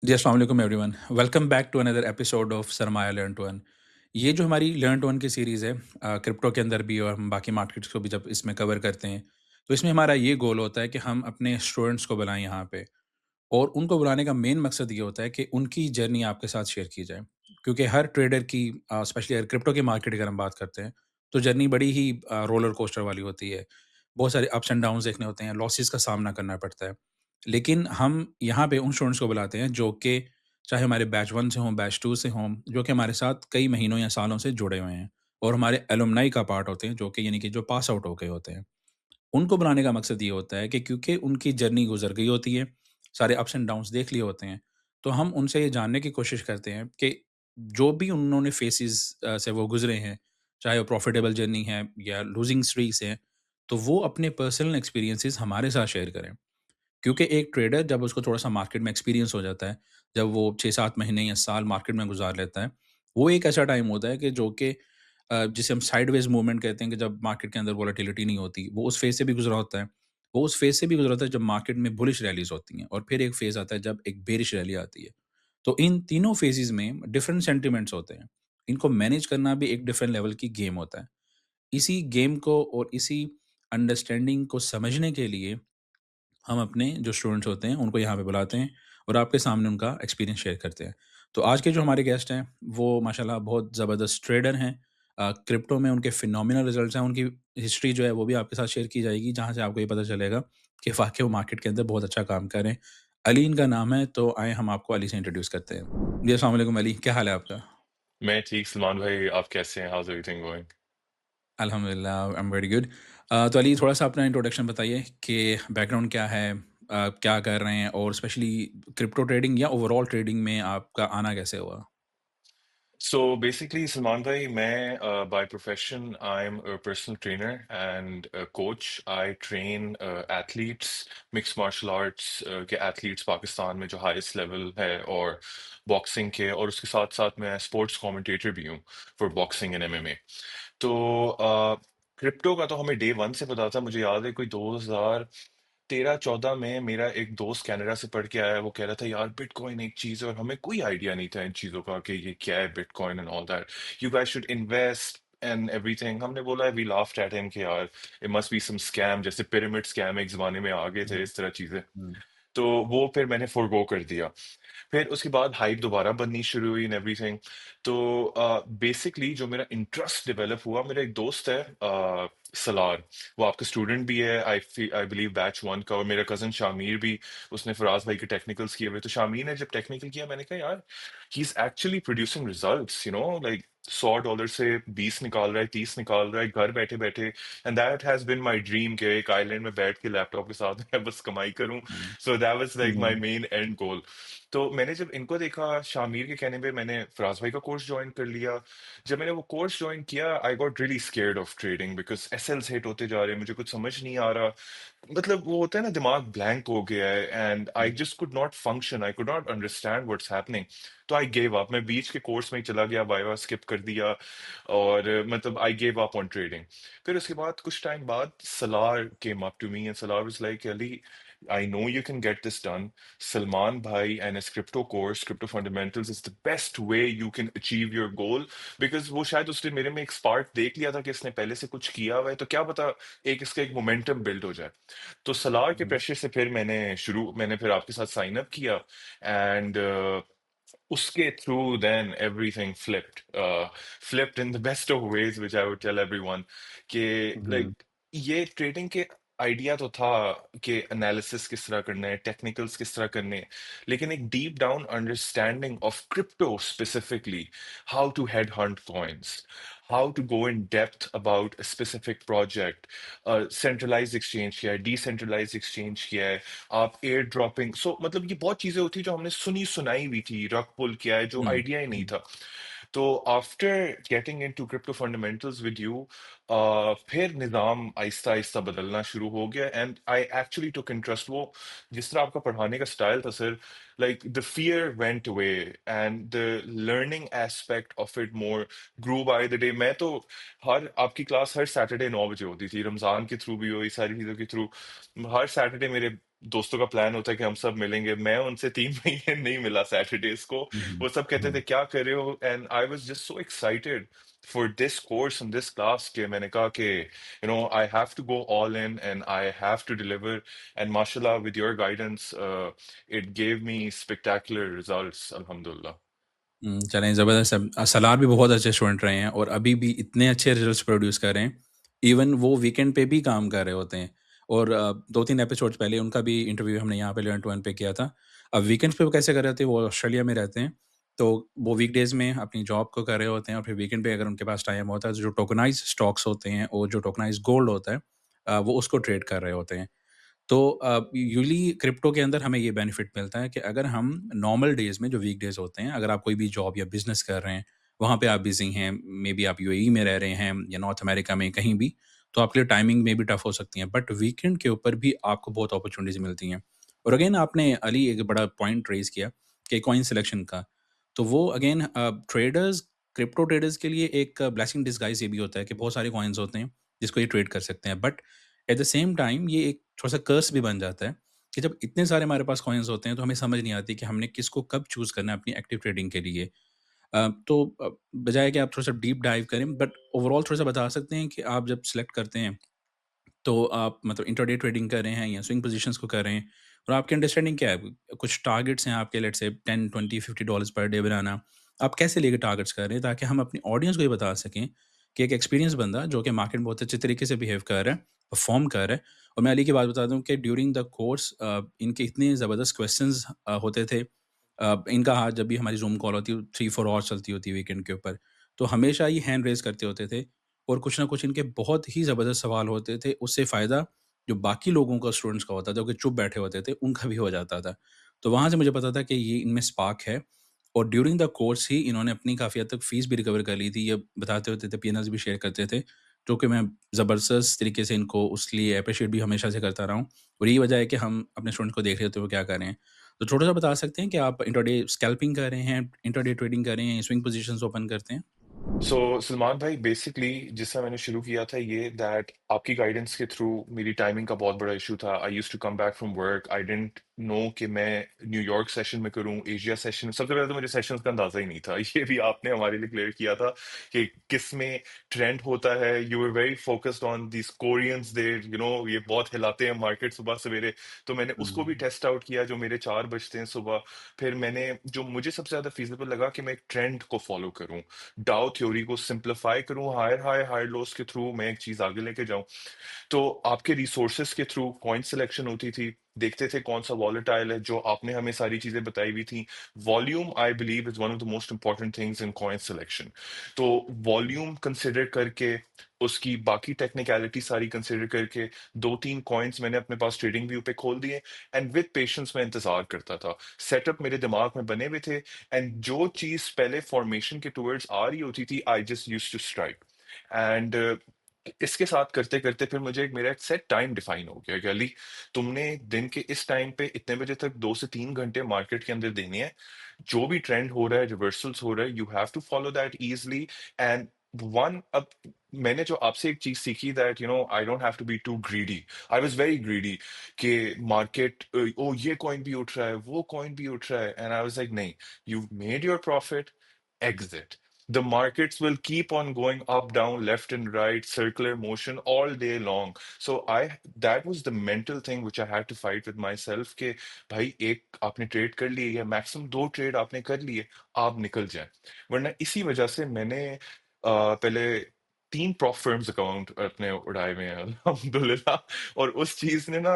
जी, अस्सलाम वालेकुम everyone. Welcome back to another episode of Sarmaya learn to earn. ये जो हमारी लर्न टू अर्न की सीरीज़ है क्रिप्टो के अंदर भी और हम बाकी मार्केट्स को भी जब इसमें कवर करते हैं, तो इसमें हमारा ये गोल होता है कि हम अपने स्टूडेंट्स को बुलाएँ यहाँ पे और उनको बुलाने का मेन मकसद ये होता है कि उनकी जर्नी आपके साथ शेयर की जाए। क्योंकि हर ट्रेडर की स्पेशली अगर क्रिप्टो की मार्केट की अगर हम बात करते हैं, तो जर्नी बड़ी ही रोलर कोस्टर वाली होती है। बहुत सारे अप्स एंड डाउन्स देखने होते हैं, लॉसेस का सामना करना पड़ता है। लेकिन हम यहाँ पे उन स्टूडेंट्स को बुलाते हैं जो कि चाहे हमारे बैच 1 से हों, बैच 2 से हों, जो कि हमारे साथ कई महीनों या सालों से जुड़े हुए हैं और हमारे एलुमनाई का पार्ट होते हैं, जो कि यानी कि जो पास आउट हो गए होते हैं। उनको बुलाने का मकसद ये होता है कि क्योंकि उनकी जर्नी गुज़र गई होती है, सारे अप्स एंड डाउन्स देख लिए होते हैं, तो हम उनसे ये जानने की कोशिश करते हैं कि जो भी उन्होंने फेसेस से वो गुज़रे हैं, चाहे वो प्रॉफ़िटेबल जर्नी है या लूज़िंग स्ट्रीक्स हैं, तो वो अपने पर्सनल एक्सपीरियंसेस हमारे साथ शेयर करें। क्योंकि एक ट्रेडर जब उसको थोड़ा-सा मार्केट में एक्सपीरियंस हो जाता है, जब वो 6-7 महीने या साल मार्केट में गुज़ार लेता है, वो एक ऐसा टाइम होता है कि जो कि जिसे हम साइडवेज़ मूवमेंट कहते हैं कि जब मार्केट के अंदर वोलेटिलिटी नहीं होती, वो उस फ़ेज़ से भी गुज़रा होता है। वो उस फ़ेज़ से भी गुज़रा होता है जब मार्केट में बुलिश रैलीज़ होती हैं और फिर एक फ़ेज़ आता है जब एक बेरिश रैली आती है। तो इन तीनों फ़ेज़ेज़ में डिफरेंट सेंटिमेंट्स होते हैं। इनको मैनेज करना भी एक डिफरेंट लेवल की गेम होता है। इसी गेम को और इसी अंडरस्टैंडिंग को समझने के लिए हम अपने जो स्टूडेंट्स होते हैं उनको यहाँ पे बुलाते हैं और आपके सामने उनका एक्सपीरियंस शेयर करते हैं। तो आज के जो हमारे गेस्ट हैं वो माशाल्लाह बहुत ज़बरदस्त ट्रेडर हैं। क्रिप्टो में उनके फिनोमिनल रिजल्ट्स हैं, उनकी हिस्ट्री जो है वो भी आपके साथ शेयर की जाएगी जहाँ से आपको ये पता चलेगा कि वाक़ई वो मार्केट के अंदर बहुत अच्छा काम कर रहे हैं। अली इनका नाम है, तो आएँ हम आपको अली से इंट्रोड्यूस करते हैं। जी, अस्सलाम वालेकुम अली, क्या हाल है आपका? मैं ठीक सलमान भाई, आप कैसे हैं? House everything going? अल्हम्दुलिल्लाह आई एम वेरी गुड। तो अली थोड़ा-सा अपना इंट्रोडक्शन बताइए कि बैकग्राउंड क्या है? क्या कर रहे हैं और स्पेशली क्रिप्टो ट्रेडिंग या ओवरऑल ट्रेडिंग में आपका आना कैसे हुआ? सो बेसिकली सलमान भाई, मैं by profession I am a personal trainer and coach. I train athletes, mix martial arts के एथलीट्स पाकिस्तान में जो हाईएस्ट लेवल है, और बॉक्सिंग के, और उसके साथ साथ मैं स्पोर्ट्स कमेंटेटर भी हूँ फॉर बॉक्सिंग एंड एमएमए। तो क्रिप्टो का तो हमें डे वन से पता था। मुझे याद है कोई 2013-14 में मेरा एक दोस्त कनाडा से पढ़ के आया। वो कह रहा था, यार बिटकॉइन एक चीज है, और हमें कोई आइडिया नहीं था इन चीजों का कि ये क्या है bitcoin and all that. You guys should invest and everything. हमने बोला, वी लाफ्ड एट हिम कि यार it must be some scam, जैसे पिरामिड स्कैम एक जमाने में आ गए थे, हुँ, इस तरह चीजें। हुँ, तो वो फिर मैंने फोरगो कर दिया। फिर उसके बाद हाइप दोबारा बननी शुरू हुई एंड एवरीथिंग। तो बेसिकली जो मेरा इंटरेस्ट डेवलप हुआ, मेरा एक दोस्त है सलार। वो आपका स्टूडेंट भी है, आई बिलीव बैच वन का। और मेरा कजन शामिर भी, उसने फराज भाई के टेक्निकल्स किए हुए। तो शामिर ने जब टेक्निकल किया, मैंने कहा यार he is actually producing results, like $100 से 20 निकाल रहा है, 30 निकाल रहा है घर बैठे बैठे। And that has been my dream कि एक आइलैंड में बैठ के लैपटॉप के साथ मैं बस कमाई करूं। Hmm, so that was like my hmm, main and goal. तो मैंने जब इनको देखा, शामिर के कहने पे मैंने फराज भाई का कोर्स ज्वाइन कर लिया। जब मैंने वो कोर्स ज्वाइन किया, I got really scared of trading because SLs hit होते जा रहे हैं, मुझे कुछ समझ नहीं आ रहा। मतलब वो होता है ना, दिमाग ब्लैंक हो गया है, and I hmm, just could not function, I could not understand what's happening. तो आई गेव अप, मैं बीच के कोर्स में ही चला गया, वाइवा स्किप कर दिया। और मतलब I gave up on trading. फिर उसके बाद कुछ टाइम बाद Salar came up to me and Salar was like, Ali, I know you can get this done. Salman Bhai and his crypto course, Crypto Fundamentals, is the best way you can achieve your goal. Because वो शायद उसने मेरे में एक spark देख लिया था कि इसने पहले से कुछ किया हुआ है, तो क्या पता एक इसका एक मोमेंटम बिल्ड हो जाए। तो सलार के हुँ, प्रेशर से फिर मैंने फिर आपके साथ साइन अप किया। एंड उसके through then everything flipped in the best of ways, which I would tell everyone कि हुँ, लाइक ये ट्रेडिंग के आइडिया तो था कि एनालिसिस किस तरह करना है, टेक्निकल्स किस तरह करने हैं, लेकिन एक deep down understanding of crypto specifically, how to head hunt coins, how to go in depth about a specific project, centralise exchange किया है, डिसेंट्रलाइज एक्सचेंज किया है, आप एयर ड्रॉपिंग, सो मतलब ये बहुत चीजें होती जो हमने सुनी सुनाई हुई थी, रग पुल किया है, जो हुँ, आइडिया ही नहीं हुँ, था। तो after getting into crypto fundamentals with you, फिर निज़ाम आहिस्ता आहिस्ता बदलना शुरू हो गया, and I actually took interest. वो जिस तरह आपका पढ़ाने का स्टाइल था sir, like the fear went away and the learning aspect of it more grew by the day. मैं तो हर आपकी क्लास हर सैटरडे 9 बजे होती थी, रमजान के थ्रू भी हुई, सारी चीज़ों के थ्रू हर सैटरडे मेरे दोस्तों का प्लान होता है कि हम सब मिलेंगे। मैं उनसे 3 महीने नहीं मिला सैटरडेज़ को। हुँ, हुँ, वो सब कहते थे हुँ। क्या कर रहे हो? And I was just so excited for this course and this class कि मैंने कहा कि I have to go all in and I have to deliver and माशाल्लाह with your guidance it gave me spectacular results अल्हम्दुलिल्लाह। चलें ज़बरदस्त है। सलार भी बहुत अच्छे स्टूडेंट रहे हैं और अभी भी इतने अच्छे रिज़ल्ट्स प्रोड्यूस कर रहे हैं। इवन वो वीकेंड पे भी काम कर रहे होते हैं और 2-3 एपिसोड्स पहले उनका भी इंटरव्यू हमने यहाँ पे लर्न टू अर्न पे किया था। अब वीकेंड्स पे वो कैसे कर रहे थे, वो ऑस्ट्रेलिया में रहते हैं, तो वो वीकडेज़ में अपनी जॉब को कर रहे होते हैं और फिर वीकेंड पे अगर उनके पास टाइम होता है, तो जो टोकनाइज़्ड स्टॉक्स होते हैं और जो टोकनाइज़्ड गोल्ड होता है वो उसको ट्रेड कर रहे होते हैं। तो यूजुअली क्रिप्टो के अंदर हमें ये बेनिफिट मिलता है कि अगर हम नॉर्मल डेज़ में जो वीकडेज़ होते हैं, अगर आप कोई भी जॉब या बिज़नेस कर रहे हैं, वहाँ पे आप बिज़ी हैं, मेबी आप यूएई में रह रहे हैं या नॉर्थ अमेरिका में कहीं भी, तो आपके लिए टाइमिंग में भी टफ़ हो सकती है। बट वीकेंड के ऊपर भी आपको बहुत अपॉर्च्युनिटीज़ मिलती हैं। और अगेन आपने अली एक बड़ा पॉइंट रेज़ किया कि कॉइन सिलेक्शन का, तो वो अगेन ट्रेडर्स क्रिप्टो ट्रेडर्स के लिए एक ब्लेसिंग डिस्गाइज़ ये भी होता है कि बहुत सारे कॉइन्स होते हैं, जिसको ये ट्रेड कर सकते हैं। But at the same time ये एक थोड़ा-सा कर्स भी बन जाता है कि जब इतने सारे हमारे पास कॉइन्स होते हैं, तो हमें समझ नहीं आती कि हमने किसको कब चूज़ करना है अपनी एक्टिव ट्रेडिंग के लिए। तो बजाय कि आप थोड़ा-सा डीप डाइव करें, बट ओवरऑल थोड़ा-सा बता सकते हैं कि आप जब सेलेक्ट करते हैं, तो आप मतलब इंट्राडे ट्रेडिंग कर रहे हैं या स्विंग पोज़ीशंस को कर रहे हैं और आपकी अंडरस्टैंडिंग क्या है? कुछ टारगेट्स हैं आपके, लेट्स से 10, 20, $50 पर डे बनाना। आप कैसे लेके टारगेट्स कर रहे हैं ताकि हम अपनी ऑडियंस को ये बता सकें कि एक एक्सपीरियंस बंदा जो कि मार्केट में बहुत अच्छे तरीके से बिहेव कर रहा है, परफ़ॉर्म कर रहा है। और मैं अली की बात बता दूँ कि ड्यूरिंग द कोर्स इनके इतने ज़बरदस्त क्वेश्चंस होते थे। इनका हाथ जब भी हमारी ज़ूम कॉल होती है 3-4 आवर्स चलती होती है वीकेंड के ऊपर, तो हमेशा ये हैंड रेज़ करते होते थे और कुछ ना कुछ इनके बहुत ही ज़बरदस्त सवाल होते थे। उससे फ़ायदा जो बाकी लोगों का, स्टूडेंट्स का होता था, जो कि चुप बैठे होते थे, उनका भी हो जाता था। तो वहाँ से मुझे पता था कि ये इनमें स्पार्क है और ड्यूरिंग द कोर्स ही इन्होंने अपनी काफ़ी हद तक फ़ीस भी रिकवर कर ली थी। ये बताते होते थे, पीएनल्स भी शेयर करते थे, जो कि मैं ज़बरदस्त तरीके से इनको उसके लिए एप्रिशिएट भी हमेशा से करता रहा हूँ और यही वजह है कि हम अपने स्टूडेंट्स को देख रहे होते हैं वो क्या कर रहे हैं। तो थोड़ा-सा बता सकते हैं कि आप इंट्राडे स्कैल्पिंग कर रहे हैं, इंट्राडे ट्रेडिंग कर रहे हैं, स्विंग पोज़ीशंस ओपन करते हैं? सो सलमान भाई बेसिकली जिससे मैंने शुरू किया था ये दैट आपकी गाइडेंस के थ्रू मेरी टाइमिंग का बहुत बड़ा इशू था। I used to come back from work, I didn't know कि मैं न्यूयॉर्क सेशन में करूं, एशिया सेशन। सबसे पहले तो मुझे सेशंस का अंदाजा ही नहीं था। ये भी आपने हमारे लिए क्लियर किया था कि किस में ट्रेंड होता है। You were very focused on this Koreans there, ये बहुत हिलाते हैं मार्केट सुबह सवेरे। तो मैंने उसको भी हुँ, टेस्ट आउट किया जो मेरे 4 बजते हैं सुबह। फिर मैंने जो मुझे सबसे ज्यादा फिजिबल लगा कि मैं एक ट्रेंड को फॉलो करूं, डाउ थ्योरी को सिंप्लीफाई करूं, हायर हाई हायर लोस के थ्रू मैं एक चीज आगे लेके जाऊं। तो आपके रिसोर्सेस के थ्रू कॉइन सिलेक्शन होती थी, देखते थे कौन सा वॉलेटाइल है, जो आपने हमें सारी चीजें बताई हुई थी। Volume I believe is one of the most important things in coin selection. तो वॉल्यूम कंसिडर करके, उसकी बाकी टेक्निकलिटी सारी कंसिडर करके, 2-3 कॉइन्स मैंने अपने पास ट्रेडिंग व्यू पे खोल दिए एंड विद पेशेंस मैं इंतजार करता था। सेटअप मेरे दिमाग में बने हुए थे एंड जो चीज पहले फॉर्मेशन के टूवर्ड्स आ रही होती थी I just used to strike. And इसके साथ करते करते फिर मुझे मेरा एक सेट टाइम डिफाइन हो गया कि अली, तुमने दिन के इस टाइम पे इतने बजे तक 2 से 3 घंटे मार्केट के अंदर देने हैं। जो भी ट्रेंड हो रहा है, रिवर्सल्स हो रहा है, you have to follow that easily. And one अब मैंने जो आपसे एक चीज सीखी that I don't have to be too greedy. I was very greedy कि मार्केट, ओ ये कॉइन भी उठ रहा है, वो कॉइन भी उठ रहा है, एंड आई वाज लाइक नहीं, you made your profit, exit. The markets will keep on going up, down, left and right, circular motion all day long. So that was the mental thing which I had to fight with myself कि भाई एक आपने trade कर लिए या maximum 2 trade आपने कर लिए, आप निकल जाए। वरना इसी वजह से मैंने पहले 3 प्रॉप फर्म्स अकाउंट अपने उड़ाए हुए हैं अल्हम्दुलिल्लाह। और उस चीज ने ना,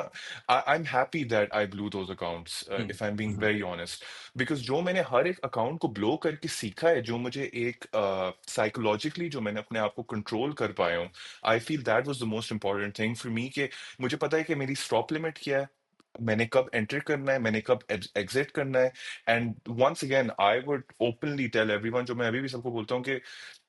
I am happy that I blue those accounts, hmm, if I am being hmm, very honest. Because जो मैंने हर एक अकाउंट को ब्लो करके सीखा है, जो मुझे एक साइकोलॉजिकली जो मैंने अपने आप को कंट्रोल कर पाया हूँ, I feel that was the most important thing for me. कि मुझे पता है कि मेरी स्टॉप लिमिट क्या है, मैंने कब एंटर करना है, मैंने कब एग्जिट करना है। And once again I would openly tell everyone, जो मैं अभी भी सबको बोलता हूँ कि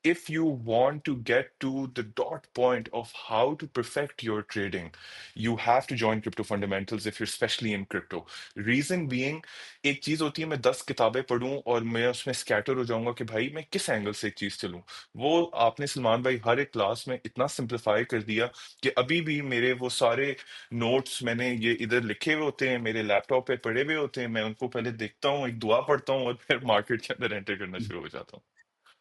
if you want to get to the dot point of how to perfect your trading, you have to join crypto fundamentals if you're especially in crypto. Reason being, एक चीज होती है मैं 10 किताबें पढूं और मैं उसमें स्कैटर हो जाऊंगा कि भाई मैं किस एंगल से एक चीज चलूं। वो आपने सलमान भाई हर एक क्लास में इतना सिंप्लीफाई कर दिया कि अभी भी मेरे वो सारे नोट्स मैंने ये इधर लिखे हुए होते हैं, मेरे लैपटॉप पे पड़े हुए होते हैं, मैं उनको पहले देखता हूँ, एक दुआ पढ़ता हूँ और फिर मार्केट के अंदर एंटर करना शुरू हो जाता हूँ।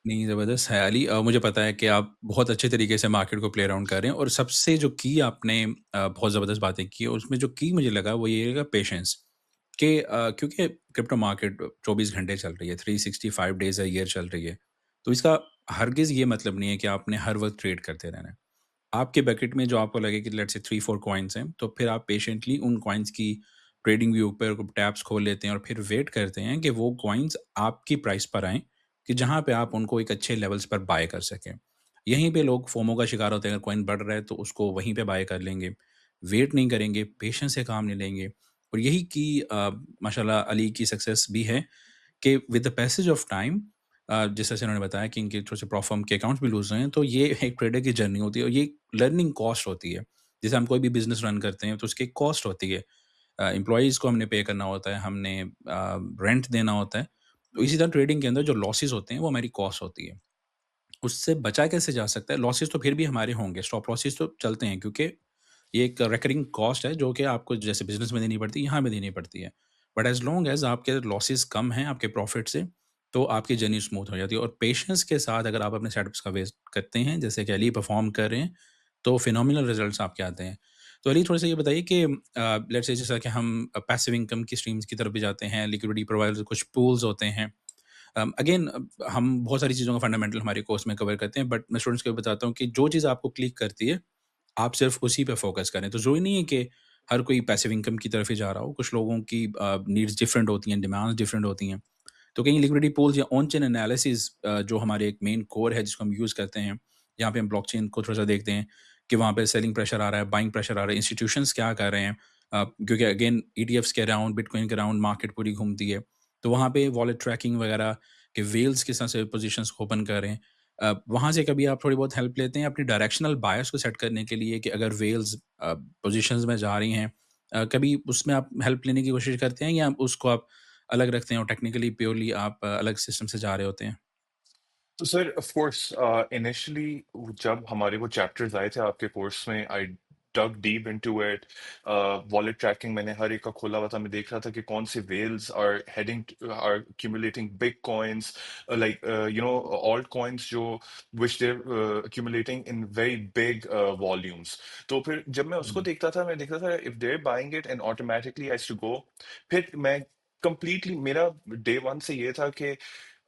नहीं, ज़बरदस्त है अली। मुझे पता है कि आप बहुत अच्छे तरीके से मार्केट को प्ले अराउंड कर रहे हैं और सबसे जो की आपने बहुत ज़बरदस्त बातें की और उसमें जो की मुझे लगा वो ये लगा पेशेंस कि क्योंकि क्रिप्टो मार्केट 24 घंटे चल रही है, 365 डेज़ अ ईयर चल रही है। तो इसका हरगिज़ ये मतलब नहीं है कि आपने हर वक़्त ट्रेड करते रहना है। आपके बकेट में जो आपको लगे कि लेट्स से 3-4 कॉइन्स हैं, तो फिर आप पेशेंटली उन कॉइन्स की ट्रेडिंग व्यू पर टैब्स खोल लेते हैं और फिर वेट करते हैं कि वो कॉइन्स आपकी प्राइस पर आएँ, कि जहाँ पे आप उनको एक अच्छे लेवल्स पर बाय कर सकें। यहीं पे लोग फोमो का शिकार होते हैं, अगर कॉइन बढ़ रहा है तो उसको वहीं पे बाय कर लेंगे, वेट नहीं करेंगे, पेशेंस से काम नहीं लेंगे और यही की माशाल्लाह अली की सक्सेस भी है कि with the passage of time जिस तरह से उन्होंने बताया कि इनके थोड़े से प्रॉ फर्म के अकाउंट्स भी लूज़ हुए हैं, तो ये एक ट्रेडर की जर्नी होती है और ये लर्निंग कॉस्ट होती है। जैसे हम कोई भी बिज़नेस रन करते हैं, तो उसकी एक कॉस्ट होती है। एम्प्लॉइज़ को हमने पे करना होता है, हमने रेंट देना होता है। तो इसी तरह ट्रेडिंग के अंदर जो लॉसेस होते हैं, वो हमारी कॉस्ट होती है। उससे बचा कैसे जा सकता है? लॉसेस तो फिर भी हमारे होंगे, स्टॉप लॉसेस तो चलते हैं क्योंकि ये एक रिकरिंग कॉस्ट है जो कि आपको जैसे बिज़नेस में देनी पड़ती है, यहाँ भी देनी पड़ती है। बट एज़ लॉन्ग एज़ आपके लॉसेस कम हैं आपके प्रॉफ़िट से, तो आपकी जर्नी स्मूथ हो जाती है और पेशेंस के साथ अगर आप अपने सेटअप्स का वेस्ट करते हैं, जैसे कि अली परफ़ॉर्म कर रहे हैं, तो फिनोमिनल रिज़ल्ट्स आपके आते हैं। तो अली थोड़ा-सा ये बताइए कि लेट्स से जैसा कि हम पैसिव इनकम की स्ट्रीम्स की तरफ भी जाते हैं, लिक्विडिटी प्रोवाइडर्स कुछ पूल्स होते हैं। अगेन हम बहुत सारी चीज़ों का फंडामेंटल हमारे कोर्स में कवर करते हैं बट मैं स्टूडेंट्स को भी बताता हूँ कि जो चीज़ आपको क्लिक करती है, आप सिर्फ उसी पे फोकस करें। तो ज़रूरी नहीं है कि हर कोई पैसिव इनकम की तरफ ही जा रहा हो। कुछ लोगों की नीड्स डिफरेंट होती हैं, डिमांड्स डिफरेंट होती हैं। तो कहीं लिक्विडिटी पूल्स या ऑन चेन एनालिसिस जो हमारे एक मेन कोर है जिसको हम यूज़ करते हैं, यहाँ पे हम ब्लॉकचेन को थोड़ा-सा देखते हैं कि वहाँ पे सेलिंग प्रेशर आ रहा है, बाइंग प्रेशर आ रहा है, इंस्टीट्यूशंस क्या कर रहे हैं। क्योंकि अगेन ईटीएफ्स के अराउंड, बिटकॉइन के अराउंड मार्केट पूरी घूमती है। तो वहाँ पे वॉलेट ट्रैकिंग वगैरह के व्हेल्स किस तरह से पोज़ीशंस को ओपन कर रहे हैं। वहाँ से कभी आप थोड़ी बहुत हेल्प लेते हैं अपनी डायरेक्शनल बायस को सेट करने के लिए कि अगर व्हेल्स पोज़ीशंस में जा रही हैं, कभी उसमें आप हेल्प लेने की कोशिश करते हैं या उसको आप अलग रखते हैं और टेक्निकली प्योरली आप अलग सिस्टम से जा रहे होते हैं? तो सर ऑफ कोर्स इनिशियली जब हमारे वो चैप्टर्स आए थे आपके कोर्स में, I dug deep into it. Wallet tracking मैंने हर एक का खोला हुआ था, मैं देख रहा था कि कौन से whales are heading are accumulating big coins, like you know alt coins जो which they're accumulating in very big volumes. तो फिर जब मैं उसको हुँ, देखता था if they're buying it and automatically I to go. फिर मैं कंप्लीटली मेरा डे वन से ये था कि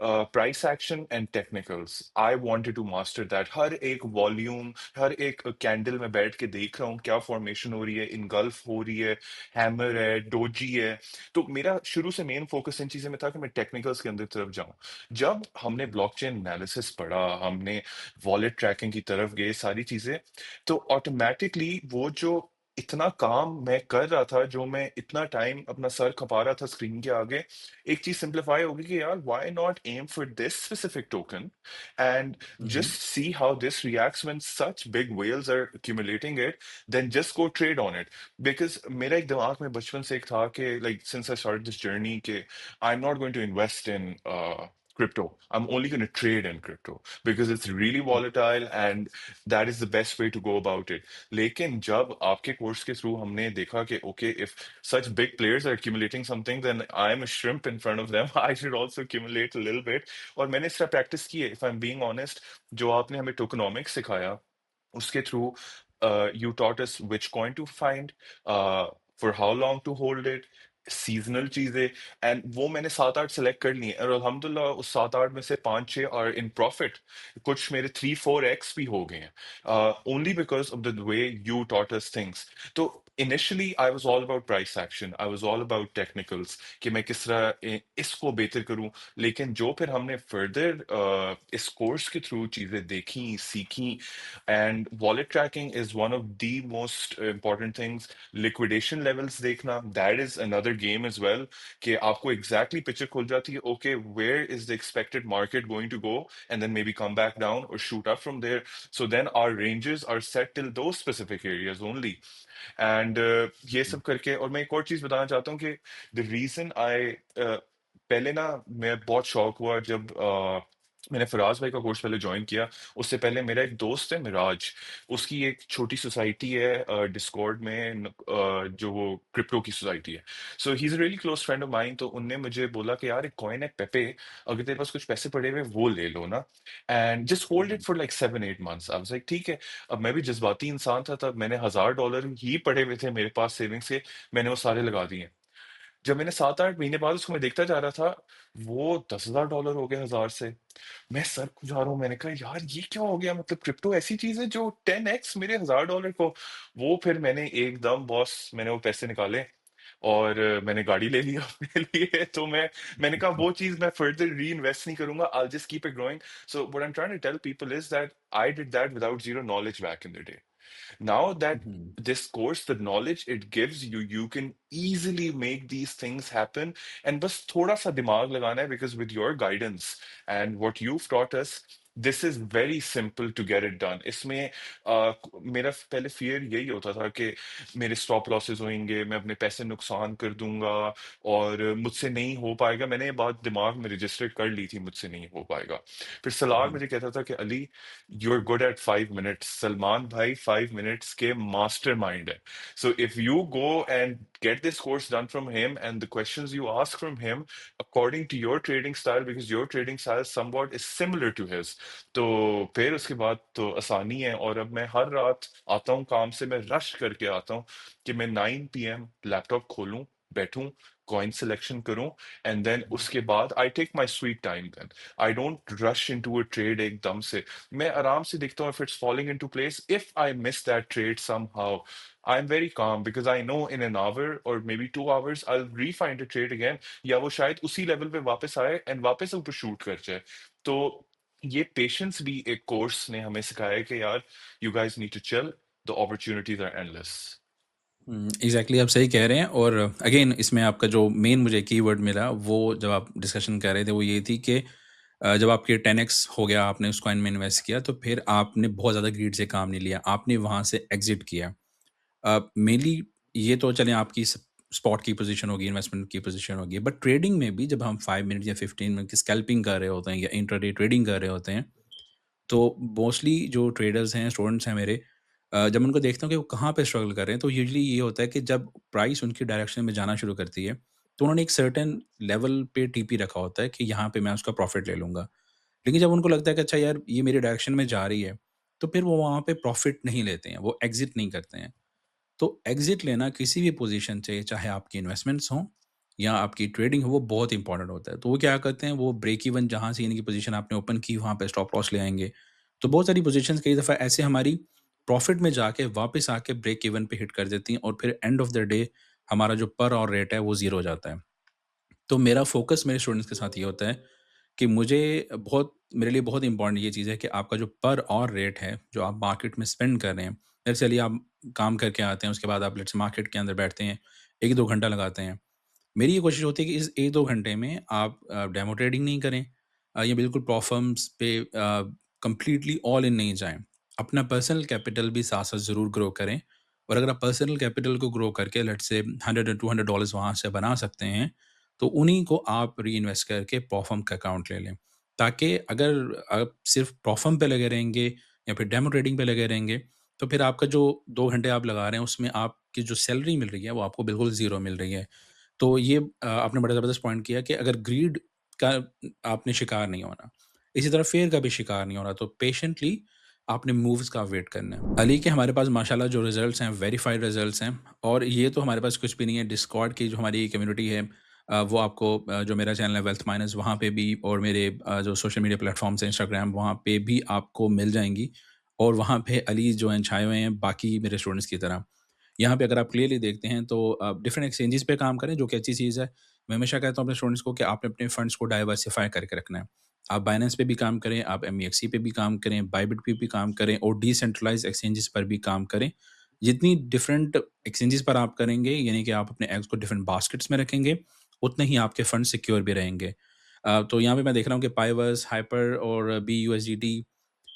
price action and technicals, I wanted to master that. हर एक वॉल्यूम, हर एक कैंडल में बैठ के देख रहा हूँ क्या फॉर्मेशन हो रही है, इनगल्फ हो रही है, हैमर है, डोजी है। तो मेरा शुरू से मेन फोकस इन चीजें में था कि मैं टेक्निकल्स के अंदर तरफ जाऊं। जब हमने ब्लॉकचेन एनालिसिस पढ़ा, हमने वॉलेट ट्रैकिंग की तरफ गए, सारी चीजें, तो ऑटोमेटिकली वो जो इतना काम मैं कर रहा था, जो मैं इतना टाइम अपना सर खपा रहा था स्क्रीन के आगे, एक चीज सिंप्लीफाई होगी कि यार why not aim for this specific token and um, um, just see how this reacts when such big whales are accumulating it, then just go trade on it. Because मेरा एक दिमाग में बचपन से एक था कि like since I started this journey कि I'm not going to invest in crypto. I'm only going to trade in crypto because it's really hmm, volatile and that is the best way to go about it. लेकिन जब आपके course के through हमने देखा कि okay, if such big players are accumulating something, then I'm a shrimp in front of them. I should also accumulate a little bit. और मैंने इस तरह प्रैक्टिस की है, if I'm being honest। जो आपने हमें टोकेनोमिक्स सिखाया, उसके through you taught us which coin to find, for how long to hold it, seasonal चीजें, एंड वो मैंने 7-8 सेलेक्ट कर ली हैं और अल्हम्दुलिल्लाह उस 7-8 में से 5-6 और इन प्रॉफिट, कुछ मेरे 3-4 एक्स भी हो गए हैं, only because of the way you taught us things. तो initially I was all about price action, I was all about technicals कि मैं किस तरह इसको बेहतर करूं। लेकिन जो फिर हमने फर्दर इस कोर्स के थ्रू चीजें देखी सीखी, and wallet tracking is one of the most important things. Liquidation levels देखना, that is another game as well, कि आपको एग्जैक्टली पिक्चर खुल जाती है, okay where is the expected market going to go, and then maybe come back down और shoot up from there. So then our ranges are set till दो specific areas only. And ये सब करके, और मैं एक और चीज बताना चाहता हूँ कि द रीजन आई, पहले ना मैं बहुत शौक हुआ जब मैंने फराज भाई का कोर्स पहले ज्वाइन किया। उससे पहले मेरा एक दोस्त है मिराज, उसकी एक छोटी सोसाइटी है डिस्कॉर्ड में, जो वो क्रिप्टो की सोसाइटी है। So he is really close friend of mine. तो उनने मुझे बोला कि यार एक कॉइन है पेपे, अगर तेरे पास कुछ पैसे पड़े हुए वो ले लो ना, and just hold it for like 7-8 months. I was like ठीक है। अब मैं भी जज्बाती इंसान था, तब मैंने $1000 ही पड़े हुए थे मेरे पास सेविंग्स के, मैंने वो सारे लगा दिए। जब मैंने 7-8 महीने बाद उसको मैं देखता जा रहा था, वो $10,000 हो गया 1000 से। मैं सर खुजा रहा हूँ, मैंने कहा यार ये क्या हो गया, मतलब क्रिप्टो ऐसी चीज है जो 10x मेरे $1000 को। वो फिर मैंने एकदम बॉस, मैंने वो पैसे निकाले और मैंने गाड़ी ले लिया अपने लिए। तो मैंने कहा वो चीज मैं फर्दर री इन्वेस्ट नहीं करूंगा, I just keep it growing. So what I am trying to tell people is that I did that without zero knowledge back in the day. Now that um, this course, the knowledge it gives you, you can easily make these things happen. And बस थोड़ा सा दिमाग लगाना है, because with your guidance and what you've taught us, this is very simple to get it done. इसमें मेरा पहले fear यही होता था कि मेरे स्टॉप लॉसेस होंगे, मैं अपने पैसे नुकसान कर दूंगा और मुझसे नहीं हो पाएगा। मैंने ये बात दिमाग में रजिस्टर कर ली थी, मुझसे नहीं हो पाएगा। फिर सलार हुँ, मुझे कहता था कि Ali, you're good at 5 minutes। Salman भाई 5 minutes के mastermind है। So if you go and get this course done from him, and the questions you ask from him according to your trading style, because your trading style somewhat is similar to his, तो फिर उसके बाद तो आसानी है। और अब मैं हर रात आता हूँ काम से, मैं रश करके आता हूँ कि मैं 9 PM लैपटॉप खोलूं, बैठूं, कॉइन सिलेक्शन करूं, एंड देन उसके बाद I take my sweet time. Then I don't rush into a trade एकदम से। मैं आराम से देखता हूँ, if it's falling into place, if I miss that trade somehow, I'm very calm because I know in an hour or maybe 2 hours I'll re-find a trade again, या वो शायद उसी लेवल पे वापस आए एंड वापस ऊपर शूट कर जाए। तो ये पेशेंस भी एक कोर्स ने हमें सिखाया है कि यार, you guys need to chill, the opportunities are endless। Exactly आप सही कह रहे हैं और अगेन इसमें आपका जो मेन मुझे कीवर्ड मिला वो जब आप डिस्कशन कर रहे थे वो ये थी कि जब आपके 10x हो गया, आपने उस कॉइन में इन्वेस्ट किया तो फिर आपने बहुत ज़्यादा ग्रीड से काम नहीं लिया, आपने वहाँ से एग्ज़िट किया। मेनली ये तो चलें आपकी स्पॉट की पोजीशन होगी, इन्वेस्टमेंट की पोजीशन होगी, बट ट्रेडिंग में भी जब हम 5 मिनट या 15 मिनट की स्कैल्पिंग कर रहे होते हैं या इंट्राडे ट्रेडिंग कर रहे होते हैं, तो मोस्टली जो ट्रेडर्स हैं, स्टूडेंट्स हैं मेरे, जब उनको देखता हूँ कि वो कहाँ पे स्ट्रगल कर रहे हैं, तो यूजुअली ये होता है कि जब प्राइस उनकी डायरेक्शन में जाना शुरू करती है, तो उन्होंने एक सर्टेन लेवल पे टीपी रखा होता है कि यहाँ पे मैं उसका प्रॉफिट ले लूँगा। लेकिन जब उनको लगता है कि अच्छा यार ये मेरी डायरेक्शन में जा रही है, तो फिर वो वहाँ पे प्रॉफिट नहीं लेते हैं, वो एग्ज़िट नहीं करते हैं। तो एग्ज़िट लेना किसी भी पोज़ीशन से, चाहे आपकी इन्वेस्टमेंट्स हों या आपकी ट्रेडिंग हो, वो बहुत इंपॉर्टेंट होता है। तो वो क्या करते हैं, वो ब्रेक इवन जहाँ से इनकी पोज़ीशन आपने ओपन की, वहाँ पे स्टॉप लॉस ले आएँगे। तो बहुत सारी पोज़ीशंस कई दफ़ा ऐसे हमारी प्रॉफ़िट में जाके वापस आके ब्रेक इवन पे हिट कर देती हैं और फिर एंड ऑफ़ द डे हमारा जो पर ऑर रेट है, वो ज़ीरो हो जाता है। तो मेरा फ़ोकस मेरे स्टूडेंट्स के साथ ये होता है कि मेरे लिए बहुत इम्पोर्टेंट ये चीज़ है कि आपका जो पर ऑवर रेट है, जो आप मार्केट में स्पेंड कर रहे हैं, जैसे चलिए आप काम करके आते हैं, उसके बाद आप लेट्स से मार्केट के अंदर बैठते हैं, 1-2 घंटा लगाते हैं। मेरी ये कोशिश होती है कि इस 1-2 घंटे में आप डेमो ट्रेडिंग नहीं करें, या बिल्कुल प्रॉफ़र्म्स पे कंप्लीटली ऑल इन नहीं जाएँ। अपना पर्सनल कैपिटल भी साथ-साथ ज़रूर ग्रो करें और अगर आप पर्सनल कैपिटल को ग्रो करके लेट्स से 100 या $200 वहाँ से बना सकते हैं, तो उन्हीं को आप री-इन्वेस्ट करके प्रॉफ़र्म का अकाउंट ले लें। ताकि अगर आप सिर्फ़ प्रॉफ़र्म पे लगे रहेंगे या फिर डेमो ट्रेडिंग पे लगे रहेंगे, तो फिर आपका जो 2 घंटे आप लगा रहे हैं, उसमें आपकी जो सैलरी मिल रही है, वो आपको बिल्कुल ज़ीरो मिल रही है। तो ये आपने बड़ा ज़बरदस्त पॉइंट किया कि अगर ग्रीड का आपने शिकार नहीं होना, इसी तरह फेयर का भी शिकार नहीं होना, तो पेशेंटली आपने मूव्स का वेट करना है। अली के हमारे पास माशाल्लाह जो रिज़ल्ट्स हैं, वेरिफाइड रिज़ल्ट्स हैं और ये तो हमारे पास कुछ भी नहीं है, डिस्कॉर्ड की जो हमारी कम्युनिटी है, वो आपको जो मेरा चैनल है वेल्थ माइनर्स, वहाँ पे भी और मेरे जो सोशल मीडिया प्लेटफ़ॉर्म्स हैं, इंस्टाग्राम, वहाँ पे भी आपको मिल जाएँगी और वहाँ पे अली जो हैं छाए हुए हैं बाकी मेरे स्टूडेंट्स की तरह। यहाँ पे अगर आप क्लियरली देखते हैं तो डिफरेंट एक्सचेंजेस पे काम करें, जो कि अच्छी चीज़ है। मैं हमेशा कहता हूँ अपने स्टूडेंट्स को कि आपने अपने फंड्स को डाइवर्सिफ़ाई करके रखना है। आप बाइनेंस पे भी काम करें, आप एमईएक्स पे भी काम करें, बायबिट पे भी काम करें और डिसेंट्रलाइज़्ड एक्सचेंजेस पर भी काम करें। जितनी डिफरेंट एक्सचेंजेस पर आप करेंगे, यानी कि आप अपने एग्स को डिफरेंट बास्केट्स में रखेंगे, उतने ही आपके फंड सिक्योर भी रहेंगे। तो यहाँ पे मैं देख रहा हूँ कि पाइवर्स, हाइपर और बीयूएसडीटी,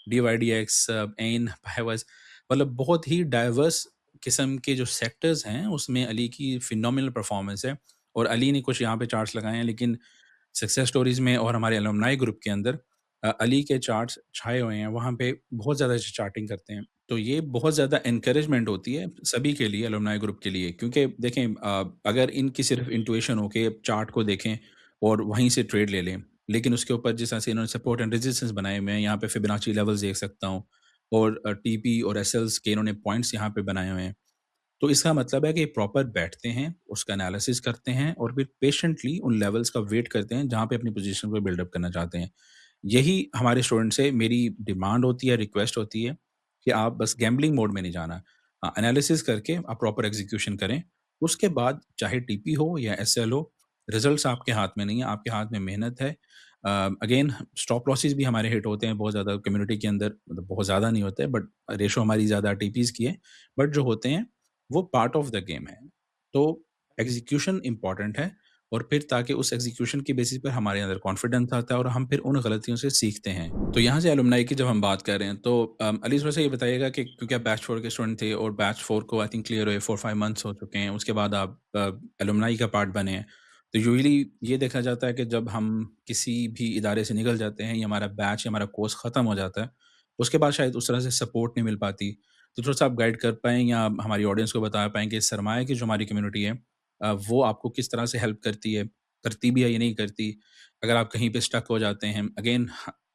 डीवाईडीएक्स, एन, बायवर्स, मतलब बहुत ही डाइवर्स किस्म के जो सेक्टर्स हैं, उसमें अली की फिनोमिनल परफॉर्मेंस है। और अली ने कुछ यहाँ पे चार्ट्स लगाए हैं, लेकिन सक्सेस स्टोरीज में और हमारे एलुमनाई ग्रुप के अंदर अली के चार्ट्स छाए हुए हैं, वहाँ पे बहुत ज़्यादा चार्टिंग करते हैं। तो ये बहुत ज़्यादा एनकरेजमेंट होती है सभी के लिए, एलुमनाई ग्रुप के लिए, क्योंकि देखें अगर इनकी सिर्फ इंटुइशन हो के चार्ट को देखें और वहीं से ट्रेड ले लें, लेकिन उसके ऊपर जिस तरह से इन्होंने सपोर्ट एंड रेजिस्टेंस बनाए हुए हैं, यहाँ पे फिबोनाची लेवल्स देख सकता हूँ और टीपी और एसएल्स के इन्होंने पॉइंट्स यहाँ पे बनाए हुए हैं। तो इसका मतलब है कि प्रॉपर बैठते हैं, उसका एनालिसिस करते हैं और फिर पेशेंटली उन लेवल्स का वेट करते हैं जहाँ पे अपनी पोजीशन को बिल्ड अप करना चाहते हैं। यही हमारे स्टूडेंट से मेरी डिमांड होती है, रिक्वेस्ट होती है कि आप बस गैम्बलिंग मोड में नहीं जाना। एनालिसिस करके आप प्रॉपर एग्ज़ीक्यूशन करें। उसके बाद चाहे टीपी हो या एसएल हो, रिज़ल्ट्स आपके हाथ में नहीं है, आपके हाथ में मेहनत है। अगेन स्टॉप लॉसेस भी हमारे हिट होते हैं बहुत ज़्यादा कम्युनिटी के अंदर, मतलब बहुत ज़्यादा नहीं होते, बट रेशो हमारी ज़्यादा टीपीज़ की है। बट जो होते हैं वो पार्ट ऑफ द गेम है। तो एग्ज़ीक्यूशन इम्पोर्टेंट है और फिर ताकि उस एग्ज़ीक्यूशन की बेसिस पर हमारे अंदर कॉन्फिडेंस आता है और हम फिर उन गलतियों से सीखते हैं। तो यहाँ से एलुमनाई की जब हम बात कर रहे हैं तो अली थोड़ा-सा ये बताइएगा कि क्योंकि आप बैच 4 के स्टूडेंट थे और बैच 4 को आई थिंक क्लियर हुए 4-5 मंथ्स हो चुके हैं, उसके बाद आप एलुमनाई का पार्ट बने हैं। तो यूजुअली ये देखा जाता है कि जब हम किसी भी इदारे से निकल जाते हैं या हमारा बैच या हमारा कोर्स ख़त्म हो जाता है, उसके बाद शायद उस तरह से सपोर्ट नहीं मिल पाती। तो थोड़ा-सा आप गाइड कर पाएँ या हमारी ऑडियंस को बता पाएँ कि सरमाया की जो हमारी कम्युनिटी है वो आपको किस तरह से हेल्प करती है, करती भी है या नहीं करती? अगर आप कहीं पे स्टक हो जाते हैं, अगेन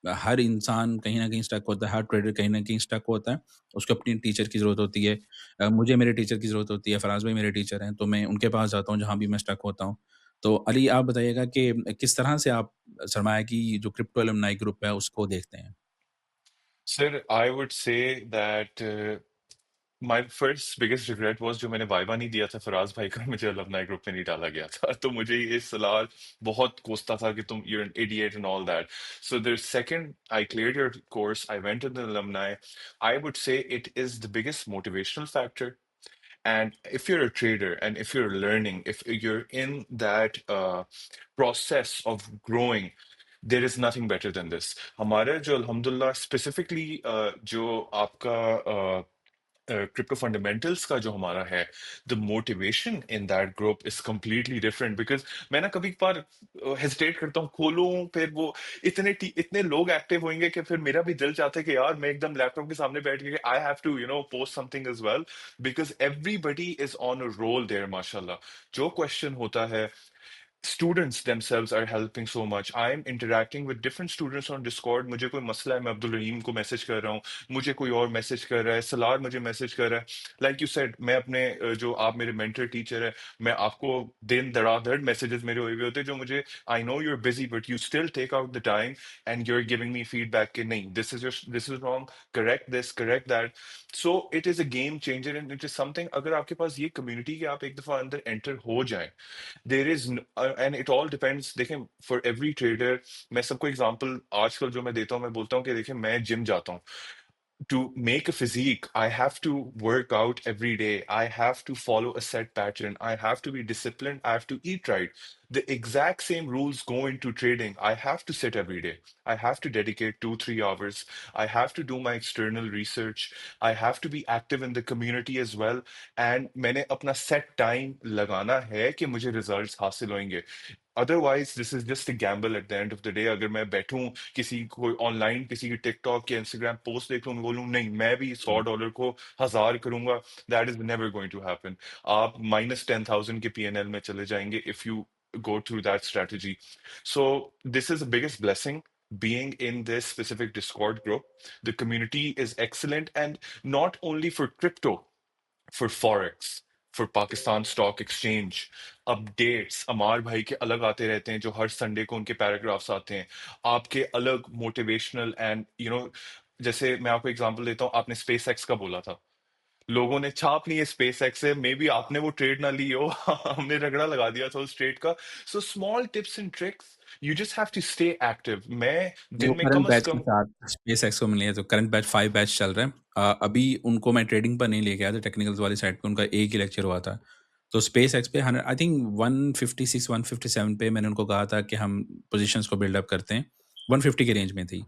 हर इंसान कहीं न कहीं स्टक होता है, हर ट्रेडर कहीं न कहीं स्टक होता है, उसको अपनी टीचर की ज़रूरत होती है। मुझे मेरे टीचर की ज़रूरत होती है, फराज़ भाई मेरे टीचर हैं, तो मैं उनके पास जाता हूँ जहाँ भी मैं स्टक होता हूँ। तो अली आप बताइएगा कि किस तरह से आप सरमाया की जो क्रिप्टो एलुमनाई ग्रुप है उसको देखते हैं? Sir, I would say that my first biggest regret was जो मैंने वाइवा नहीं दिया था फराज भाई का, मुझे अलमनाई ग्रुप में नहीं डाला गया था। तो मुझे ये सलाह बहुत कोसता था कि तुम you're an idiot and all that. So the second I cleared your course, I went to the alumni. I would say it is the biggest motivational factor. And if you're a trader and if you're learning, if you're in that process of growing, there is nothing better than this. हमारे जो अल्हम्दुलिल्लाह specifically जो आपका crypto fundamentals का जो हमारा है, the motivation in that group is completely different because मैं ना कभी कभार हेजिटेट करता हूँ खोलूं, फिर वो इतने लोग एक्टिव होंगे कि फिर मेरा भी दिल चाहता है कि यार मैं एकदम लैपटॉप के सामने बैठ के I have to post something as well because everybody is on a roll there माशाल्लाह। जो क्वेश्चन होता है, students themselves are helping so much. I'm interacting with different students on Discord. मुझे कोई मसला है, मैं अब्दुल रहीम को मैसेज कर रहा हूँ, मुझे कोई और मैसेज कर रहा है, सलार मुझे मैसेज कर रहा है। लाइक यू सेड, मैं अपने जो आप मेरे मेंटर टीचर है, मैं आपको दिन दड़ादड़ मैसेजेस मेरे हुए हुए होते हैं जो मुझे, I know you are busy but you still take out the time and you are giving me feedback कि नहीं, this is wrong, correct this, correct that. So it is a game changer and it is something, अगर आपके पास ये community के आप एक दफा अंदर एंटर हो जाए, there is and it all depends. देखें, फॉर एवरी ट्रेडर, मैं सबको एग्जांपल आजकल जो मैं देता हूँ, मैं बोलता हूँ कि देखिए मैं जिम जाता हूँ, to make a physique, I have to work out every day. I have to follow a set pattern. I have to be disciplined. I have to eat right. The exact same rules go into trading. I have to sit every day. I have to dedicate 2, 3 hours. I have to do my external research. I have to be active in the community as well. And मैंने अपना set time लगाना है कि मुझे results हासिल होंगे। Otherwise this is just a gamble at the end of the day. अगर मैं बैठूं किसी को ऑनलाइन किसी की टिकटॉक या इंस्टाग्राम पोस्ट देख लूं, मैं बोलूं नहीं मैं भी $100 को 1000 करूंगा, that is never going to happen. आप -10,000 के पीएनएल में चले जाएंगे if you go through that strategy. So this is the biggest blessing being in this specific Discord group. The community is excellent, and not only for crypto, for Forex, for Pakistan Stock Exchange, updates Ammar भाई के अलग आते रहते हैं जो हर Sunday को उनके paragraphs आते हैं, आपके अलग मोटिवेशनल एंड जैसे मैं आपको एग्जांपल देता हूँ, आपने स्पेस एक्स का बोला था, लोगों ने छाप ली है स्पेसएक्स से, मे बी आपने वो ट्रेड ना ली हो, हमने रगड़ा लगा दिया था उस ट्रेड का। So small tips and tricks, you just have to stay active. मैं नहीं, वो दिन में करंट कम से बैच के कम साथ स्पेसएक्स को मिली है, तो करंट बैच 5 बैच चल रहे हैं। अभी उनको मैं ट्रेडिंग पर नहीं लेके आया था, टेक्निकल्स वाली साइड पे उनका एक ही लेक्चर हुआ था। तो स्पेसएक्स पे 100 आई थिंक 156, 157 पे मैंने उनको कहा था कि हम पोज़ीशंस को बिल्ड अप करते हैं, 150 की रेंज में थी।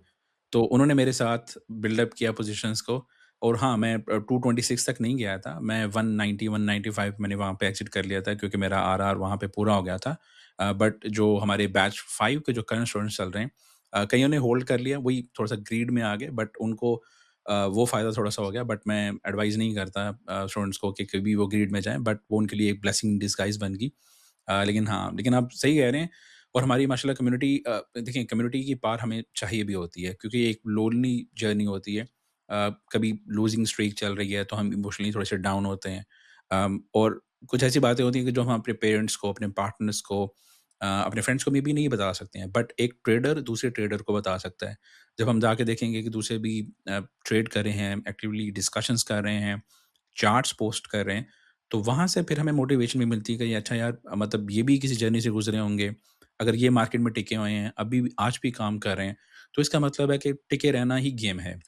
तो उन्होंने मेरे साथ बिल्डअप किया पोज़ीशंस को, और हाँ, मैं 226 तक नहीं गया था। मैं 190, 195 मैंने वहाँ पे एग्ज़िट कर लिया था, क्योंकि मेरा आरआर वहाँ पे पूरा हो गया था। बट जो हमारे बैच 5 के जो करंट स्टूडेंट्स चल रहे हैं, कइयों ने होल्ड कर लिया, वही थोड़ा-सा ग्रीड में आ गए, बट उनको वो फ़ायदा थोड़ा-सा हो गया। बट मैं एडवाइज़ नहीं करता स्टूडेंट्स को कि कभी वो ग्रीड में जाएँ, बट वो उनके लिए एक ब्लेसिंग इन डिस्गाइज़ बन गई। लेकिन हाँ, लेकिन आप सही कह रहे हैं। और हमारी माशाल्लाह कम्युनिटी, देखिए कम्युनिटी की पार हमें चाहिए भी होती है, क्योंकि एक लोनली जर्नी होती है। कभी लूज़िंग स्ट्रीक चल रही है तो हम इमोशनली थोड़े से डाउन होते हैं। और कुछ ऐसी बातें होती हैं कि जो हम अपने पेरेंट्स को, अपने पार्टनर्स को, अपने फ्रेंड्स को मे बी नहीं बता सकते हैं, बट एक ट्रेडर दूसरे ट्रेडर को बता सकता है। जब हम जाके देखेंगे कि दूसरे भी ट्रेड कर रहे हैं, एक्टिवली डिस्कशंस कर रहे हैं, चार्ट्स पोस्ट कर रहे हैं, तो वहाँ से फिर हमें मोटिवेशन भी मिलती है कि अच्छा यार, मतलब ये भी किसी जर्नी से गुज़रे होंगे। अगर ये मार्केट में टिके हुए हैं, अभी आज भी काम कर रहे हैं, तो इसका मतलब है कि टिके रहना ही गेम है।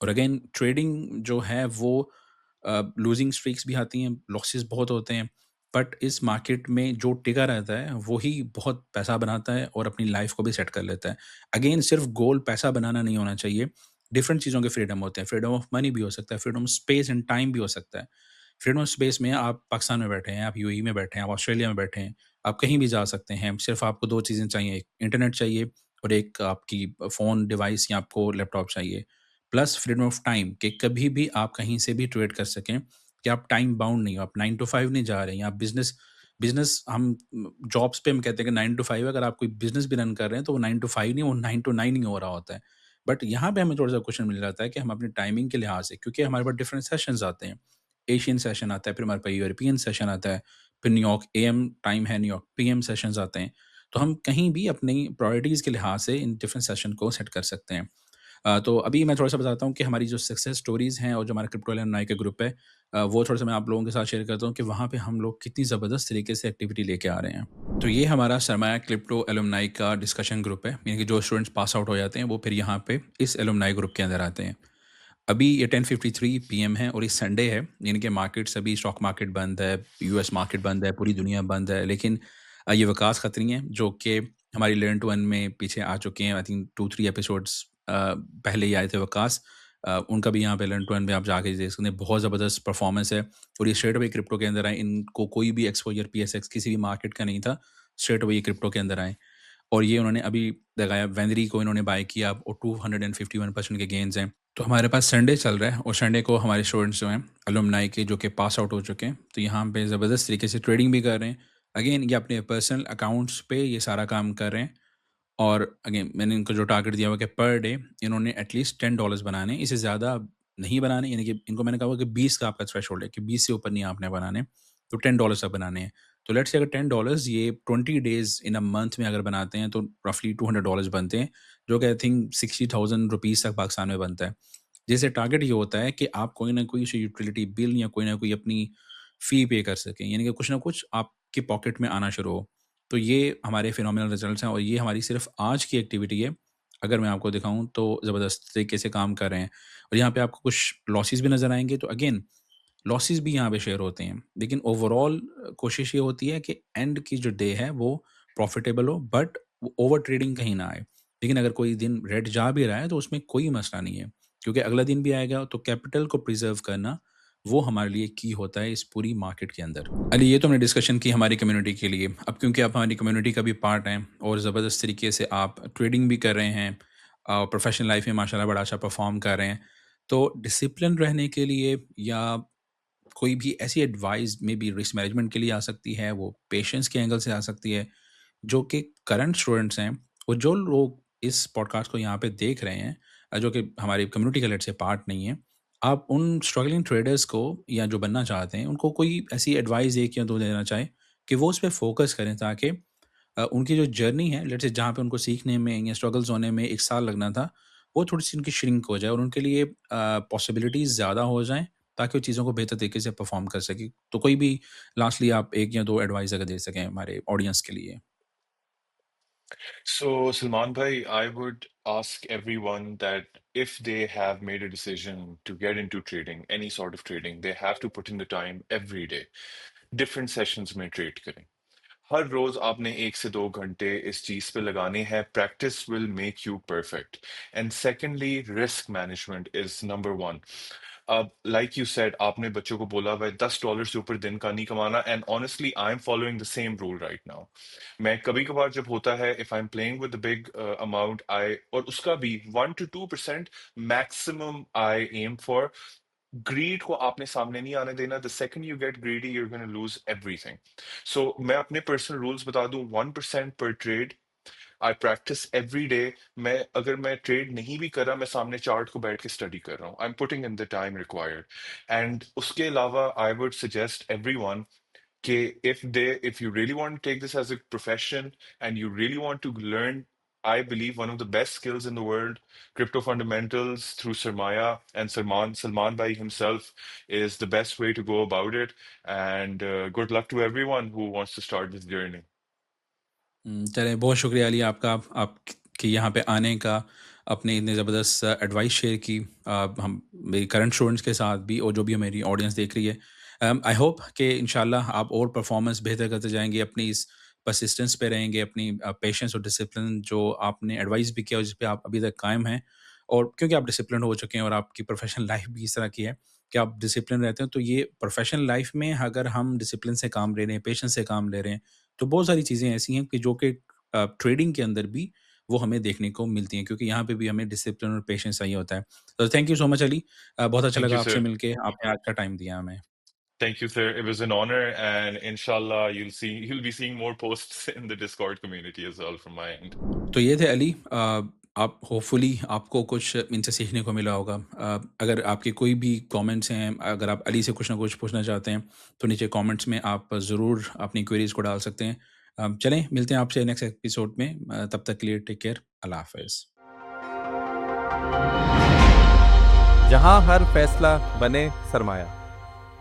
और अगेन ट्रेडिंग जो है वो लूजिंग स्ट्रीक्स भी आती हैं, लॉसेस बहुत होते हैं, बट इस मार्केट में जो टिका रहता है वो ही बहुत पैसा बनाता है और अपनी लाइफ को भी सेट कर लेता है। अगेन सिर्फ गोल पैसा बनाना नहीं होना चाहिए, डिफरेंट चीज़ों के फ्रीडम होते हैं, फ्रीडम ऑफ मनी भी हो सकता है, freedom of space and time भी हो सकता है। फ्रीडम ऑफ स्पेस में आप पाकिस्तान में बैठे हैं, आप यूएई में बैठे हैं, आप ऑस्ट्रेलिया में बैठे हैं, आप कहीं भी जा सकते हैं, सिर्फ आपको दो चीज़ें चाहिए, एक इंटरनेट चाहिए और एक आपकी फ़ोन डिवाइस या आपको लैपटॉप चाहिए। प्लस फ्रीडम ऑफ टाइम, कि कभी भी आप कहीं से भी ट्रेड कर सकें, कि आप टाइम बाउंड नहीं हो, आप 9 टू 5 नहीं जा रहे हैं, आप बिज़नेस बिज़नेस हम जॉब्स पे हम कहते हैं कि 9 टू 5, अगर आप कोई बिज़नेस भी रन कर रहे हैं तो वो 9 टू 5 नहीं, वो 9 टू 9 ही हो रहा होता है। बट यहाँ पे हमें थोड़ा-सा क्वेश्चन मिल जाता है कि हम अपनी टाइमिंग के लिहाज से, क्योंकि हमारे पास डिफरेंट सेशंस आते हैं। एशियन सेशन आता है, फिर हमारे पास यूरोपियन सेशन आता है, फिर न्यूयॉर्क एएम टाइम है, न्यूयॉर्क पीएम सेशंस आते हैं। तो हम कहीं भी अपनी प्रायोरिटीज़ के लिहाज से इन डिफरेंट सेशन को सेट कर सकते हैं। तो अभी मैं थोड़ा-सा बताता हूँ कि हमारी जो सक्सेस स्टोरीज़ हैं और जो हमारा क्रिप्टो एलुमनाई का ग्रुप है, वो थोड़ा-सा मैं आप लोगों के साथ शेयर करता हूँ कि वहाँ पे हम लोग कितनी ज़बरदस्त तरीके से एक्टिविटी लेके आ रहे हैं। तो ये हमारा सरमाया क्रिप्टो एलुमनाई का डिस्कशन ग्रुप है, यानी कि जो स्टूडेंट्स पास आउट हो जाते हैं, वो फिर यहाँ पे इस एलुमनाई ग्रुप के अंदर आते हैं। अभी ये 10:53 पीएम है और ये संडे है, यानी कि मार्केट्स अभी स्टॉक मार्केट बंद है, यूएस मार्केट बंद है, पूरी दुनिया बंद है। लेकिन ये वकास खत्री हैं, जो कि हमारी लर्न टू अर्न में पीछे आ चुके हैं। आई थिंक 2-3 एपिसोड्स पहले ही आए थे वकास। उनका भी यहाँ पे लर्न टू अर्न में आप जाके देख सकते हैं, बहुत ज़बरदस्त परफॉर्मेंस है और ये स्ट्रेट अवे क्रिप्टो के अंदर आए। इनको कोई भी एक्सपोज़र पीएसएक्स किसी भी मार्केट का नहीं था, स्ट्रेट अवे ये क्रिप्टो के अंदर आए। और ये उन्होंने अभी लगाया, वेंदरी को इन्होंने बाय किया और 251% के गेन्स हैं। तो हमारे पास संडे चल रहा है और संडे को हमारे स्टूडेंट्स जो हैं अलुमनाई के, जो कि पास आउट हो चुके हैं, तो यहाँ पे ज़बरदस्त तरीके से ट्रेडिंग भी कर रहे हैं। अगेन ये अपने पर्सनल अकाउंट्स पे ये सारा काम कर रहे हैं। और अगेन मैंने इनको जो टारगेट दिया हुआ कि पर डे इन्होंने एटलीस्ट $10 बनाने हैं, इससे ज़्यादा नहीं बनाने, यानी कि इनको मैंने कहा हुआ कि 20 का आपका थ्रेशोल्ड है, कि 20 से ऊपर नहीं आपने बनाने, तो $10 तक बनाने हैं। तो लेट्स से अगर $10 ये 20 डेज़ इन अ मंथ में अगर बनाते हैं तो रफली $200 बनते हैं, जो कि आई थिंक ₹60,000 तक पाकिस्तान में बनता है। जैसे टारगेट ये होता है कि आप कोई ना कोई उसे यूटिलिटी बिल या कोई ना कोई अपनी फ़ी पे कर सकें, यानी कि कुछ ना कुछ आपकी पॉकेट में आना शुरू हो। तो ये हमारे फिनोमिनल रिजल्ट्स हैं और ये हमारी सिर्फ आज की एक्टिविटी है। अगर मैं आपको दिखाऊँ तो ज़बरदस्त तरीके से काम कर रहे हैं और यहाँ पे आपको कुछ लॉसेस भी नज़र आएँगे, तो अगेन लॉसेस भी यहाँ पे शेयर होते हैं। लेकिन ओवरऑल कोशिश ये होती है कि एंड की जो डे है वो प्रॉफ़िटेबल हो, बट ओवर ट्रेडिंग कहीं ना आए। लेकिन अगर कोई दिन रेड जा भी रहा है तो उसमें कोई मसला नहीं है, क्योंकि अगला दिन भी आएगा, तो कैपिटल को प्रिज़र्व करना वो हमारे लिए की होता है इस पूरी मार्केट के अंदर। अली, ये तो हमने डिस्कशन की हमारी कम्युनिटी के लिए। अब क्योंकि आप हमारी कम्युनिटी का भी पार्ट हैं और ज़बरदस्त तरीके से आप ट्रेडिंग भी कर रहे हैं, प्रोफ़ेशनल लाइफ़ में माशाल्लाह बड़ा अच्छा परफ़ॉर्म कर रहे हैं। तो डिसिप्लिन रहने के लिए या कोई भी ऐसी advice may be risk management के लिए आ सकती है, वो पेशेंस के एंगल से आ सकती है, जो कि करंट स्टूडेंट्स हैं और जो लोग इस पॉडकास्ट को यहाँ पे देख रहे हैं, जो कि हमारी कम्युनिटी का लेट से पार्ट नहीं है, आप उन स्ट्रगलिंग ट्रेडर्स को या जो बनना चाहते हैं, उनको कोई ऐसी एडवाइस एक या 2 देना चाहें कि वो उस पे फ़ोकस करें, ताकि उनकी जो जर्नी है, लेट्स से जहाँ पे उनको सीखने में या स्ट्रगल्स होने में 1 साल लगना था, वो थोड़ी-सी उनकी श्रिंक हो जाए और उनके लिए पॉसिबिलिटीज़ ज़्यादा हो जाएँ, ताकि वो चीज़ों को बेहतर तरीके से परफ़ॉर्म कर सकें। तो कोई भी लास्टली आप 1 या 2 एडवाइस अगर दे सकें हमारे ऑडियंस के लिए? So, Salman Bhai, I would ask everyone that if they have made a decision to get into trading, any sort of trading, they have to put in the time every day. Different sessions में trade करें. हर रोज आपने 1 से 2 घंटे इस चीज पे लगाने हैं. Practice will make you perfect. And secondly, risk management is number one. अब लाइक यू सेड, आपने बच्चों को बोला भाई $10 से ऊपर दिन का नहीं कमाना. And honestly I am following the same rule right now. मैं कभी कभार जब होता है, if I am playing with big amount, I और उसका भी 1 to 2% maximum I am for. Greed को आपने सामने नहीं आने देना. The second you get greedy, you're going to lose everything. So मैं अपने पर्सनल रूल्स बता दूं. 1% पर ट्रेड. आई प्रैक्टिस एवरी डे. मैं अगर मैं ट्रेड नहीं भी कर रहा, मैं सामने चार्ट को बैठ के स्टडी कर रहा हूँ. I am putting in the time required. And उसके अलावा आई वुड सजेस्ट एवरीवन कि if you really want to take this as a profession and you really want to learn, I believe one of the best skills in the world, crypto fundamentals through Sarmaya and Salman Bhai himself is the best way to go about it. And good luck to everyone who wants to start this journey. चलें, बहुत शुक्रिया अली आपका, आपके यहाँ पे आने का, आपने इतनी ज़बरदस्त एडवाइस शेयर की हम मेरी करंट स्टूडेंट्स के साथ भी और जो भी मेरी ऑडियंस देख रही है। आई होप कि इंशाल्लाह आप और परफॉर्मेंस बेहतर करते जाएँगे, अपनी इस परसिस्टेंस पे रहेंगे, अपनी पेशेंस और डिसिप्लिन जो आपने एडवाइस भी किया और जिस पे आप अभी तक कायम हैं, और क्योंकि आप डिसिप्लिन्ड हो चुके हैं और आपकी प्रोफेशनल लाइफ भी इस तरह की है कि आप डिसिप्लिन रहते हैं, तो ये प्रोफेशनल लाइफ में अगर हम डिसिप्लिन से काम ले रहे हैं, पेशेंस से काम ले रहे हैं, तो बहुत सारी चीज़ें ऐसी हैं कि जो कि ट्रेडिंग के अंदर भी वो हमें देखने को मिलती हैं, क्योंकि यहाँ पे भी हमें डिसिप्लिन और पेशेंस चाहिए होता है। तो thank you so much Ali, बहुत अच्छा Thank you, लगा आपसे sir. मिलके, आपने आज का टाइम दिया हमें। Thank you, sir. It was an honor, and inshallah, you'll be seeing more posts in the Discord community as well from my end. तो ये थे अली, आप होपफुली आपको कुछ इनसे सीखने को मिला होगा। अगर आपके कोई भी कमेंट्स हैं, अगर आप अली से कुछ ना कुछ पूछना चाहते हैं, तो नीचे कमेंट्स में आप ज़रूर अपनी क्वेरीज़ को डाल सकते हैं। चलें, मिलते हैं आपसे नेक्स्ट एपिसोड में, तब तक के लिए टेक केयर, अल्लाह हाफ़िज़। जहां हर फैसला बने सरमाया।